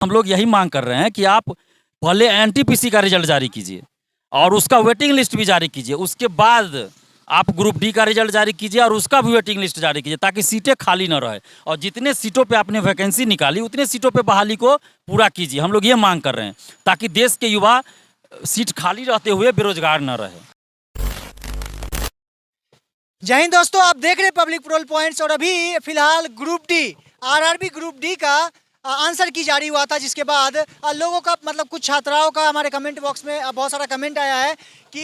हम लोग यही मांग कर रहे हैं कि आप पहले एनटीपीसी का रिजल्ट जारी कीजिए और उसका वेटिंग लिस्ट भी जारी कीजिए। उसके बाद आप ग्रुप डी का रिजल्ट जारी कीजिए और उसका भी वेटिंग लिस्ट जारी कीजिए, ताकि सीटें खाली ना रहे। और जितने सीटों पे आपने वैकेंसी निकाली उतने सीटों पे बहाली को पूरा कीजिए। हम लोग ये मांग कर रहे हैं ताकि देश के युवा सीट खाली रहते हुए बेरोजगार न रहे। जय हिंद दोस्तों, आप देख रहे हैं पब्लिक पोल पॉइंट्स। और अभी फिलहाल group D RRB group D का आंसर की जारी हुआ था, जिसके बाद लोगों का मतलब कुछ छात्राओं का हमारे कमेंट बॉक्स में बहुत सारा कमेंट आया है कि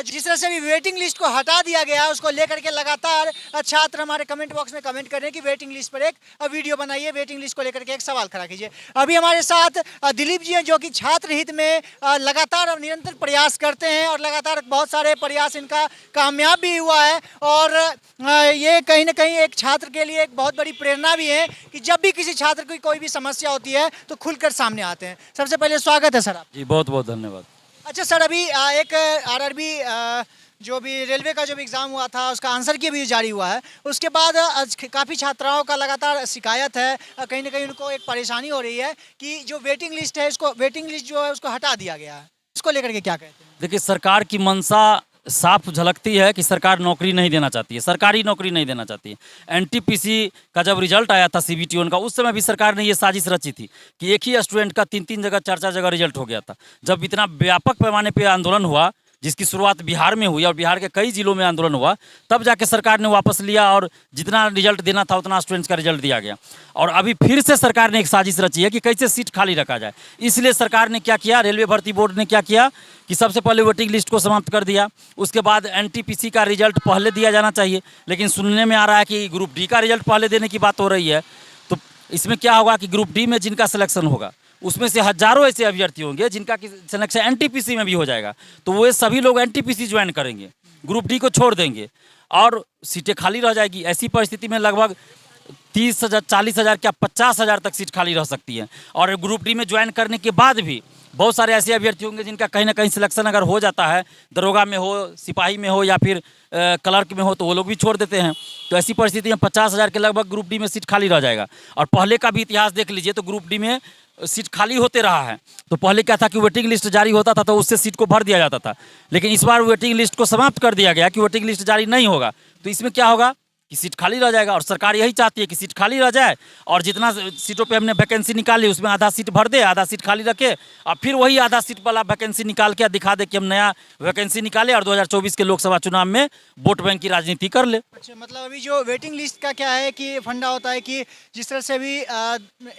जिस तरह से अभी वेटिंग लिस्ट को हटा दिया गया है उसको लेकर के लगातार छात्र हमारे कमेंट बॉक्स में कमेंट कर रहे हैं कि वेटिंग लिस्ट पर एक वीडियो बनाइए, वेटिंग लिस्ट को लेकर के एक सवाल खड़ा कीजिए। अभी हमारे साथ दिलीप जी हैं, जो कि छात्र हित में लगातार और निरंतर प्रयास करते हैं और लगातार बहुत सारे प्रयास इनका कामयाब भी हुआ है। और ये कहीं ना कहीं एक छात्र के लिए एक बहुत बड़ी प्रेरणा भी है कि जब भी किसी छात्र की कोई भी समस्या होती है तो खुलकर सामने आते हैं। सबसे पहले स्वागत है सर आप। जी बहुत बहुत धन्यवाद। अच्छा सर, अभी एक आरआरबी जो भी रेलवे का जो भी एग्ज़ाम हुआ था उसका आंसर की भी जारी हुआ है, उसके बाद काफ़ी छात्राओं का लगातार शिकायत है, कहीं ना कहीं उनको एक परेशानी हो रही है कि जो वेटिंग लिस्ट है इसको वेटिंग लिस्ट जो है उसको हटा दिया गया है। इसको लेकर के क्या कहते हैं? देखिए, सरकार की मंशा साफ झलकती है कि सरकार नौकरी नहीं देना चाहती है, सरकारी नौकरी नहीं देना चाहती है। एनटीपीसी का जब रिजल्ट आया था सीबीटी का, उस समय भी सरकार ने ये साजिश रची थी कि एक ही स्टूडेंट का 3-3 जगह 4-4 जगह रिजल्ट हो गया था। जब इतना व्यापक पैमाने पे आंदोलन हुआ, जिसकी शुरुआत बिहार में हुई और बिहार के कई जिलों में आंदोलन हुआ, तब जाके सरकार ने वापस लिया और जितना रिजल्ट देना था उतना स्टूडेंट्स का रिजल्ट दिया गया। और अभी फिर से सरकार ने एक साजिश रची है कि कैसे सीट खाली रखा जाए। इसलिए सरकार ने क्या किया, रेलवे भर्ती बोर्ड ने क्या किया कि सबसे पहले वेटिंग लिस्ट को समाप्त कर दिया। उसके बाद एनटीपीसी का रिजल्ट पहले दिया जाना चाहिए, लेकिन सुनने में आ रहा है कि ग्रुप डी का रिजल्ट पहले देने की बात हो रही है। तो इसमें क्या होगा कि ग्रुप डी में जिनका सिलेक्शन होगा उसमें से हजारों ऐसे अभ्यर्थी होंगे जिनका सिलेक्शन एनटीपीसी में भी हो जाएगा, तो वो सभी लोग एनटीपीसी ज्वाइन करेंगे, ग्रुप डी को छोड़ देंगे और सीटें खाली रह जाएगी। ऐसी परिस्थिति में लगभग 30,000, 40,000 क्या 50,000 तक सीट खाली रह सकती है। और ग्रुप डी में ज्वाइन करने के बाद भी बहुत सारे ऐसे अभ्यर्थी होंगे जिनका कहीं ना कहीं सिलेक्शन अगर हो जाता है, दरोगा में हो, सिपाही में हो या फिर क्लर्क में हो, तो वो लोग भी छोड़ देते हैं। तो ऐसी परिस्थिति में 50,000 के लगभग ग्रुप डी में सीट खाली रह जाएगा। और पहले का भी इतिहास देख लीजिए तो ग्रुप डी में सीट खाली होते रहा है। तो पहले क्या था कि वेटिंग लिस्ट जारी होता था तो उससे सीट को भर दिया जाता था, लेकिन इस बार वेटिंग लिस्ट को समाप्त कर दिया गया कि वेटिंग लिस्ट जारी नहीं होगा। तो इसमें क्या होगा कि सीट खाली रह जाएगा। और सरकार यही चाहती है कि सीट खाली रह जाए और जितना सीटों पे हमने वैकेंसी निकाली उसमें आधा सीट भर दे, आधा सीट खाली रखे, और फिर वही आधा सीट वाला वैकेंसी निकाल के दिखा दे कि हम नया वैकेंसी निकाले और 2024 के लोकसभा चुनाव में वोट बैंक की राजनीति कर ले। अच्छा, मतलब अभी जो वेटिंग लिस्ट का क्या है कि फंडा होता है कि जिस तरह से अभी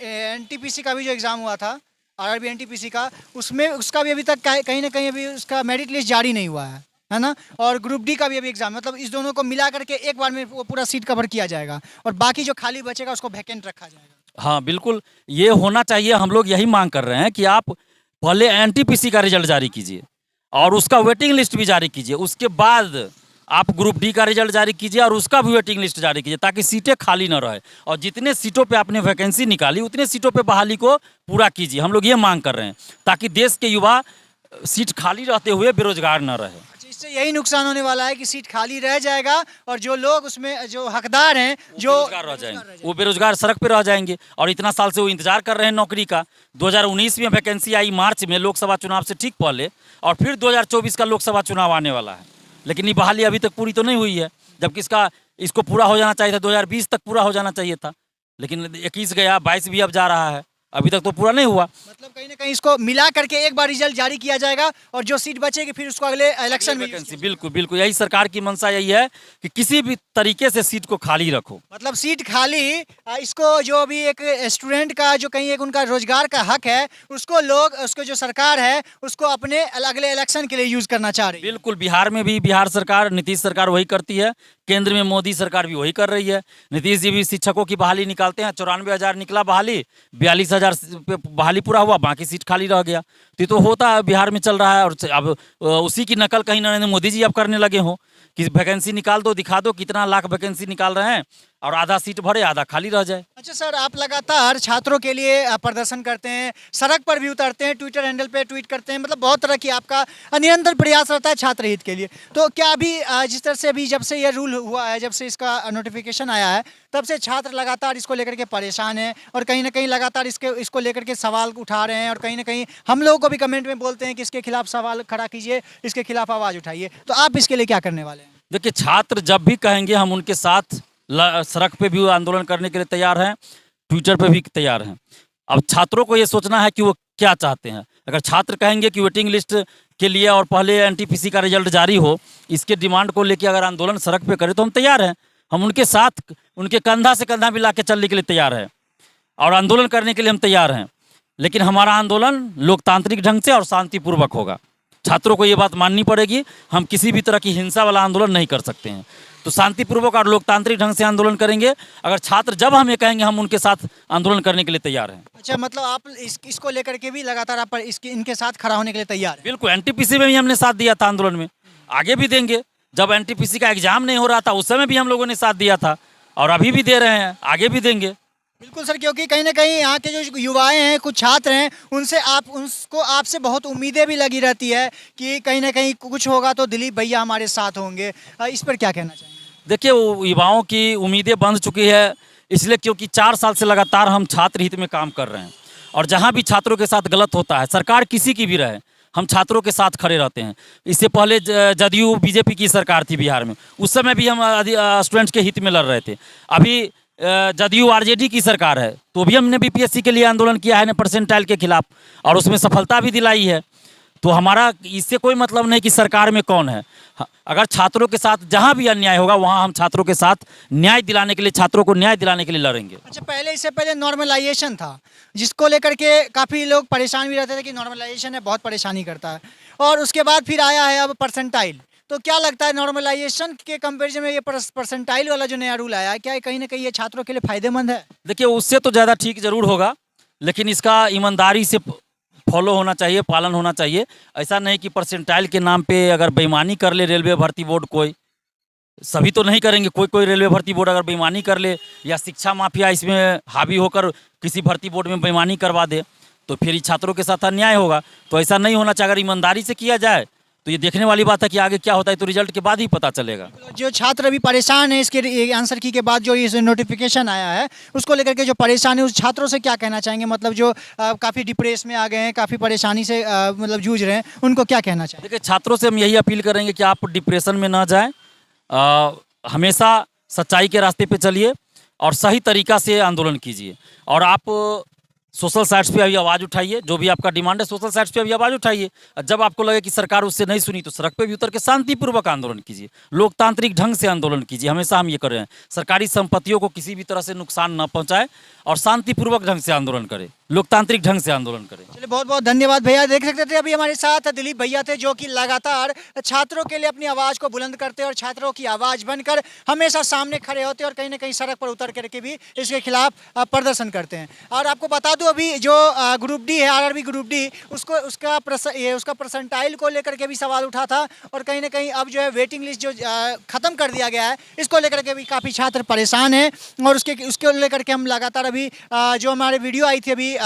एनटीपीसी का भी जो एग्ज़ाम हुआ था, आरआरबी एनटीपीसी का, उसमें उसका भी अभी तक कहीं ना कहीं अभी उसका मेरिट लिस्ट जारी नहीं हुआ है ना। और ग्रुप डी का भी अभी एग्जाम, मतलब इस दोनों को मिला करके एक बार में वो पूरा सीट कवर किया जाएगा और बाकी जो खाली बचेगा उसको वैकेंट रखा जाएगा। हाँ बिल्कुल, ये होना चाहिए। हम लोग यही मांग कर रहे हैं कि आप पहले एनटीपीसी का रिजल्ट जारी कीजिए और उसका वेटिंग लिस्ट भी जारी कीजिए। उसके बाद आप ग्रुप डी का रिजल्ट जारी कीजिए और उसका भी वेटिंग लिस्ट जारी कीजिए, ताकि सीटें खाली ना रहे। और जितने सीटों पे आपने वैकेंसी निकाली उतने सीटों पे बहाली को पूरा कीजिए। हम लोग ये मांग कर रहे हैं ताकि देश के युवा सीट खाली रहते हुए बेरोजगार न रहे। इससे यही नुकसान होने वाला है कि सीट खाली रह जाएगा और जो लोग उसमें जो हकदार हैं जो बेरोजगार रह जाएंगे, वो बेरोजगार सड़क पे रह जाएंगे। और इतना साल से वो इंतजार कर रहे हैं नौकरी का। 2019 में वैकेंसी आई मार्च में, लोकसभा चुनाव से ठीक पहले, और फिर 2024 का लोकसभा चुनाव आने वाला है, लेकिन ये बहाली अभी तक पूरी तो नहीं हुई है, जबकि इसको पूरा हो जाना चाहिए था, 2020 तक पूरा हो जाना चाहिए था। लेकिन 21 गया, 22 भी अब जा रहा है, अभी तक तो पूरा नहीं हुआ। मतलब कहीं ना कहीं इसको मिला करके एक बार रिजल्ट जारी किया जाएगा और जो सीट बचेगी फिर उसको अगले इलेक्शन में वैकेंसी। बिल्कुल बिल्कुल, यही सरकार की मंशा यही है कि किसी भी तरीके से सीट को खाली रखो। मतलब सीट खाली, इसको जो भी एक स्टूडेंट का जो कहीं एक उनका रोजगार का हक है उसको लोग, उसको जो सरकार है उसको अपने अगले इलेक्शन के लिए यूज करना चाह रही है। बिल्कुल, बिहार में भी बिहार सरकार, नीतीश सरकार वही करती है, केंद्र में मोदी सरकार भी वही कर रही है। नीतीश जी भी शिक्षकों की बहाली निकालते हैं, 94,000 निकला बहाली, 42,000 पे बहाली पूरा हुआ, बाकी सीट खाली रह गया। तो ये तो होता है, बिहार में चल रहा है। और अब उसी की नकल कहीं नरेंद्र मोदी जी अब करने लगे हों कि वैकेंसी निकाल दो, दिखा दो कितना लाख वैकेंसी निकाल रहे हैं, और आधा सीट भरे आधा खाली रह जाए। अच्छा सर, आप लगातार छात्रों के लिए प्रदर्शन करते हैं, सड़क पर भी उतरते हैं, ट्विटर हैंडल पे ट्वीट करते हैं, मतलब बहुत तरह की आपका निरंतर प्रयास रहता है छात्र हित के लिए। तो क्या अभी जिस तरह से अभी जब से ये रूल हुआ है, जब से इसका नोटिफिकेशन आया है, तब से छात्र लगातार इसको लेकर के परेशान हैं और कहीं ना कहीं लगातार इसको लेकर के सवाल उठा रहे हैं और कहीं ना कहीं हम लोगों को भी कमेंट में बोलते हैं कि इसके खिलाफ सवाल खड़ा कीजिए, इसके खिलाफ आवाज़ उठाइए। तो आप इसके लिए क्या करने वाले हैं? देखिए, छात्र जब भी कहेंगे हम उनके साथ सड़क पे भी आंदोलन करने के लिए तैयार हैं, ट्विटर पे भी तैयार हैं। अब छात्रों को ये सोचना है कि वो क्या चाहते हैं। अगर छात्र कहेंगे कि वेटिंग लिस्ट के लिए और पहले एनटीपीसी का रिजल्ट जारी हो, इसके डिमांड को लेकर अगर आंदोलन सड़क पे करें तो हम तैयार हैं। हम उनके साथ, उनके कंधा से कंधा मिला के चलने के लिए तैयार हैं और आंदोलन करने के लिए हम तैयार हैं। लेकिन हमारा आंदोलन लोकतांत्रिक ढंग से और शांतिपूर्वक होगा। छात्रों को ये बात माननी पड़ेगी, हम किसी भी तरह की हिंसा वाला आंदोलन नहीं कर सकते हैं। तो शांतिपूर्वक और लोकतांत्रिक ढंग से आंदोलन करेंगे। अगर छात्र जब हमें कहेंगे हम उनके साथ आंदोलन करने के लिए तैयार हैं। अच्छा, मतलब आप इसको लेकर के भी लगातार आप इनके साथ खड़ा होने के लिए तैयार हैं? बिल्कुल, एनटीपीसी में भी हमने साथ दिया था आंदोलन में, आगे भी देंगे। जब एनटीपीसी का एग्जाम नहीं हो रहा था उस समय भी हम लोगों ने साथ दिया था और अभी भी दे रहे हैं, आगे भी देंगे। बिल्कुल सर, क्योंकि कहीं ना कहीं यहाँ के जो युवाएं हैं, कुछ छात्र हैं, उनको आपसे बहुत उम्मीदें भी लगी रहती है कि कहीं ना कहीं कुछ होगा तो दिलीप भैया हमारे साथ होंगे। इस पर क्या कहना चाहेंगे? देखिए, वो युवाओं की उम्मीदें बंध चुकी है, इसलिए क्योंकि 4 साल से लगातार हम छात्र हित में काम कर रहे हैं और जहाँ भी छात्रों के साथ गलत होता है, सरकार किसी की भी रहे, हम छात्रों के साथ खड़े रहते हैं। इससे पहले जदयू बीजेपी की सरकार थी बिहार में, उस समय भी हम स्टूडेंट्स के हित में लड़ रहे थे। अभी जदयू आरजेडी की सरकार है तो भी हमने बीपीएससी के लिए आंदोलन किया है परसेंटाइल के खिलाफ और उसमें सफलता भी दिलाई है। तो हमारा इससे कोई मतलब नहीं कि सरकार में कौन है। अगर छात्रों के साथ जहां भी अन्याय होगा वहां हम छात्रों के साथ न्याय दिलाने के लिए, छात्रों को न्याय दिलाने के लिए लड़ेंगे। अच्छा, इससे पहले नॉर्मलाइजेशन था जिसको लेकर के काफ़ी लोग परेशान भी रहते थे कि नॉर्मलाइजेशन है, बहुत परेशानी करता है, और उसके बाद फिर आया है अब परसेंटाइल। तो क्या लगता है नॉर्मलाइजेशन के कंपैरिजन में ये परसेंटाइल वाला जो नया रूल आया है, क्या कहीं ना कहीं ये छात्रों के लिए फायदेमंद है? देखिए, उससे तो ज़्यादा ठीक जरूर होगा, लेकिन इसका ईमानदारी से फॉलो होना चाहिए, पालन होना चाहिए। ऐसा नहीं कि परसेंटाइल के नाम पे अगर बेईमानी कर ले रेलवे भर्ती बोर्ड, कोई, सभी तो नहीं करेंगे, कोई रेलवे भर्ती बोर्ड अगर बेईमानी कर ले या शिक्षा माफिया इसमें हावी होकर किसी भर्ती बोर्ड में बेईमानी करवा दे तो फिर छात्रों के साथ अन्याय होगा। तो ऐसा नहीं होना चाहिए। अगर ईमानदारी से किया जाए तो ये देखने वाली बात है कि आगे क्या होता है, तो रिजल्ट के बाद ही पता चलेगा। जो छात्र अभी परेशान है इसके आंसर की के बाद जो ये नोटिफिकेशन आया है उसको लेकर के जो परेशान है उस छात्रों से क्या कहना चाहेंगे? मतलब जो काफ़ी डिप्रेस में आ गए हैं, काफ़ी परेशानी से मतलब जूझ रहे हैं, उनको क्या कहना चाहेंगे? देखिए, छात्रों से हम यही अपील करेंगे कि आप डिप्रेशन में ना जाएं, हमेशा सच्चाई के रास्ते पे चलिए और सही तरीका से आंदोलन कीजिए। और आप सोशल साइट्स पे अभी आवाज़ उठाइए, जो भी आपका डिमांड है सोशल साइट्स पे अभी आवाज़ उठाइए। जब आपको लगे कि सरकार उससे नहीं सुनी तो सड़क पे भी उतर के शांतिपूर्वक आंदोलन कीजिए, लोकतांत्रिक ढंग से आंदोलन कीजिए। हमेशा हम ये कर रहे हैं, सरकारी संपत्तियों को किसी भी तरह से नुकसान न पहुँचाए और शांतिपूर्वक ढंग से आंदोलन करें, लोकतांत्रिक ढंग से आंदोलन करें। चलिए, बहुत बहुत धन्यवाद भैया। देख सकते थे अभी हमारे साथ दिलीप भैया थे जो कि लगातार छात्रों के लिए अपनी आवाज़ को बुलंद करते हैं और छात्रों की आवाज़ बनकर हमेशा सामने खड़े होते हैं और कहीं ना कहीं सड़क पर उतर करके भी इसके खिलाफ प्रदर्शन करते हैं। और आपको बता दूं, अभी जो ग्रुप डी है, आरआरबी ग्रुप डी, उसका परसेंटाइल को लेकर के भी सवाल उठा था और कहीं ना कहीं अब जो है वेटिंग लिस्ट जो ख़त्म कर दिया गया है इसको लेकर के भी काफ़ी छात्र परेशान हैं। और उसके लेकर के हम लगातार अभी जो हमारे वीडियो आई थी अभी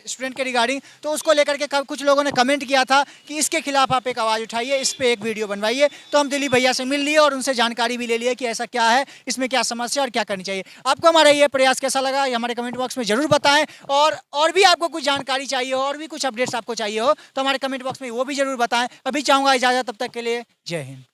स्टूडेंट के रिगार्डिंग, तो उसको लेकर के कुछ लोगों ने कमेंट किया था कि इसके खिलाफ आप एक आवाज़ उठाइए, इस पे एक वीडियो बनवाइए। तो हम दिलीप भैया से मिल लिए और उनसे जानकारी भी ले लिए कि ऐसा क्या है, इसमें क्या समस्या और क्या करनी चाहिए। आपको हमारा ये प्रयास कैसा लगा ये हमारे कमेंट बॉक्स में ज़रूर बताएं। और भी आपको कुछ जानकारी चाहिए हो और भी कुछ अपडेट्स आपको चाहिए हो तो हमारे कमेंट बॉक्स में वो भी ज़रूर बताएं। अभी चाहूँगा इजाज़त, तब तक के लिए जय हिंद।